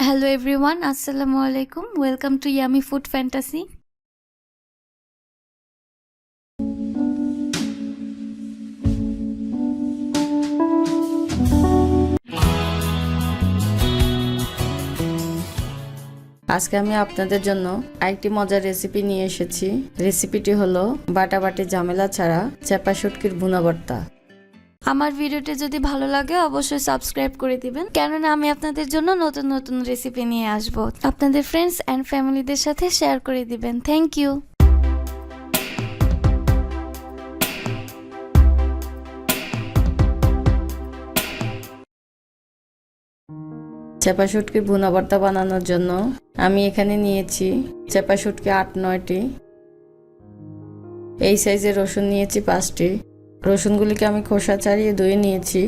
Hello everyone, Assalamu alaikum. Welcome to Yummy Food Fantasy. আজকে আমি আপনাদের জন্য আরেকটি মজার রেসিপি নিয়ে এসেছি। রেসিপিটি হলো বাটাবাটি ঝামেলা ছাড়া চেপা শুটকির ভুনা ভর্তা। আমার ভিডিওটি যদি ভালো লাগে অবশ্যই সাবস্ক্রাইব করে দিবেন, কেননা আমি আপনাদের জন্য নতুন নতুন রেসিপি নিয়ে আসব। আপনাদের ফ্রেন্ডস এন্ড ফ্যামিলিদের সাথে শেয়ার করে দিবেন। Thank you. চেপা শুটকির ভুনা ভর্তা বানানোর জন্য আমি এখানে নিয়েছি চেপা শুটকি ৮-৯টি। এই সাইজের রসুন নিয়েছি 5টি। রসুনগুলিকে আমি খোসা ছাড়িয়ে ধুয়ে নিয়েছি।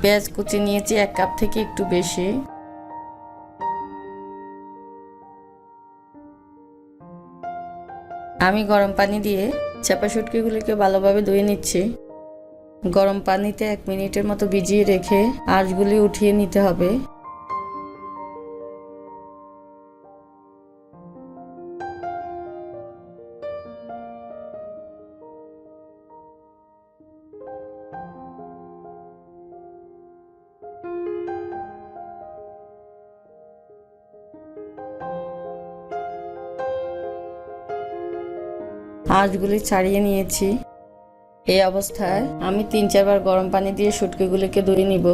পেঁয়াজ কুচি নিয়েছি 1 কাপ থেকে একটু বেশি। আমি গরম পানি দিয়ে চেপা শুটকিগুলিকে ভালোভাবে ধুয়ে নিচ্ছি। গরম পানিতে 1 মিনিটের মতো ভিজিয়ে রেখে আঁশগুলি উঠিয়ে নিতে হবে। আঁশগুলি ছাড়িয়ে নিয়েছি। এই অবস্থায় আমি 3-4 বার গরম পানি দিয়ে শুটকিগুলিকে ধুয়ে নিব।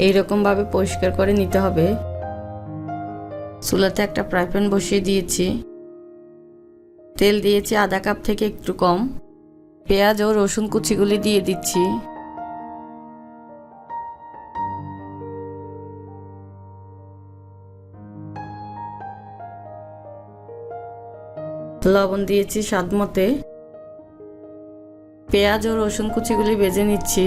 এইরকম ভাবে পরিষ্কার করে নিতে হবে। চুলাতে একটা ফ্রাই প্যান বসিয়ে দিয়েছি। তেল দিয়েছি আধা কাপ থেকে একটু কম। পেঁয়াজ ও রসুন কুচিগুলি দিয়ে দিচ্ছি। লবণ দিয়েছি স্বাদ মতে। পেঁয়াজ ও রসুন কুচিগুলি ভেজে নিচ্ছি।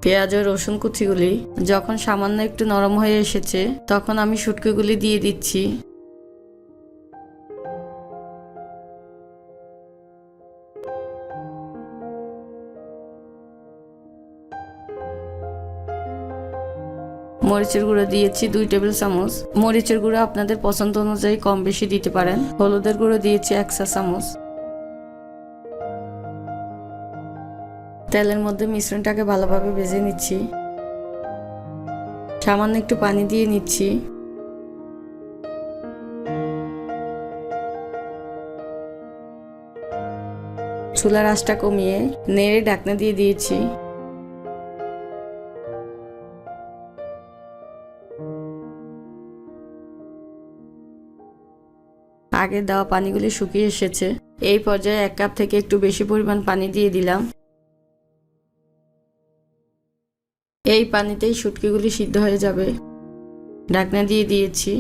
পেঁয়াজ ও রসুন কুচিগুলি যখন সামান্য একটু নরম হয়ে এসেছে তখন আমি শুটকিগুলি দিয়ে দিচ্ছি। মরিচের গুঁড়ো দিয়েছি 2 টেবিল চামচ। মরিচের গুঁড়ো আপনাদের পছন্দ অনুযায়ী কম বেশি দিতে পারেন। হলুদের গুঁড়ো দিয়েছি 1 চা চামচ। তেলের মধ্যে মিশ্রণটাকে ভালোভাবে ভেজে নিচ্ছি। সামান্য একটু পানি দিয়ে নিচ্ছি। চুলার আঁচটা কমিয়ে নেড়ে ঢাকনা দিয়ে দিয়েছি। আগে দেওয়া পানিগুলি শুকিয়ে এসেছে। এই পর্যায়ে 1 কাপ থেকে একটু বেশি পরিমাণ পানি দিয়ে দিলাম। এই পানিতেই শুটকিগুলি সিদ্ধ হয়ে যাবে। ঢাকনা দিয়ে দিয়েছি।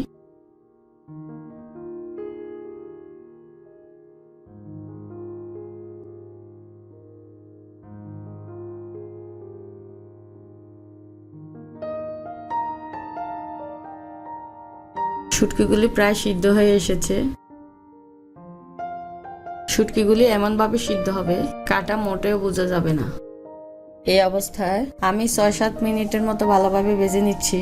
শুটকিগুলি প্রায় সিদ্ধ হয়ে এসেছে। শুটকিগুলি এমনভাবে সিদ্ধ হবে কাটা মোটেও বোঝা যাবে না। এই অবস্থায় আমি 6-7 মিনিটের মতো ভালোভাবে ভেজে নিচ্ছি।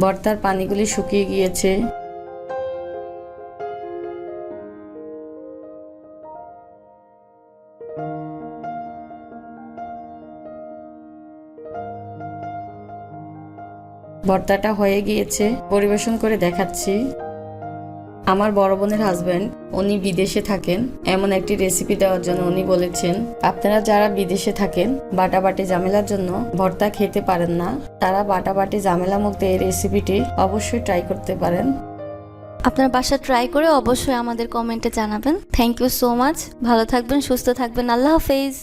ভর্তার পানিগুলি শুকিয়ে গিয়েছে। ভর্তাটা হয়ে গিয়েছে, পরিবেশন করে দেখাচ্ছি। আমার বড় বোনের হাজবেন্ড, উনি বিদেশে থাকেন। এমন একটি রেসিপি দেওয়ার জন্য উনি বলেছেন আপনারা যারা বিদেশে থাকেন বাটাবাটি ঝামেলার জন্য ভর্তা খেতে পারেন না, তারা বাটাবাটি ঝামেলা মুক্ত এই রেসিপিটি অবশ্যই ট্রাই করতে পারেন। আপনার বাসা ট্রাই করে অবশ্যই আমাদের কমেন্টে জানাবেন। Thank you so much. ভালো থাকবেন, সুস্থ থাকবেন। আল্লাহ হাফেজ।